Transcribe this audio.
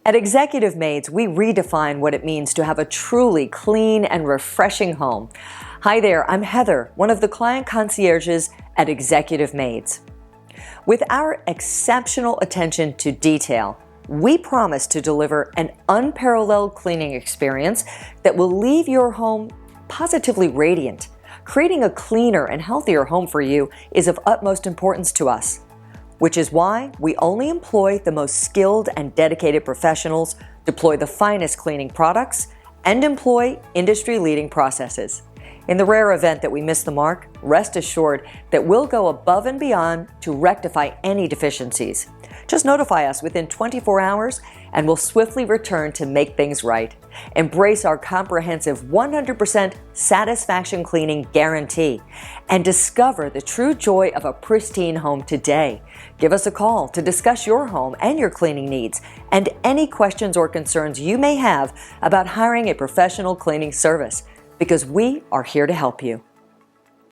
At Executive Maids, we redefine what it means to have a truly clean and refreshing home. Hi there, I'm Heather, one of the client concierges at Executive Maids. With our exceptional attention to detail, we promise to deliver an unparalleled cleaning experience that will leave your home positively radiant. Creating a cleaner and healthier home for you is of utmost importance to us, which is why we only employ the most skilled and dedicated professionals, deploy the finest cleaning products, and employ industry-leading processes. In the rare event that we miss the mark, rest assured that we'll go above and beyond to rectify any deficiencies. Just notify us within 24 hours and we'll swiftly return to make things right. Embrace our comprehensive 100% satisfaction cleaning guarantee and discover the true joy of a pristine home today. Give us a call to discuss your home and your cleaning needs and any questions or concerns you may have about hiring a professional cleaning service, because we are here to help you.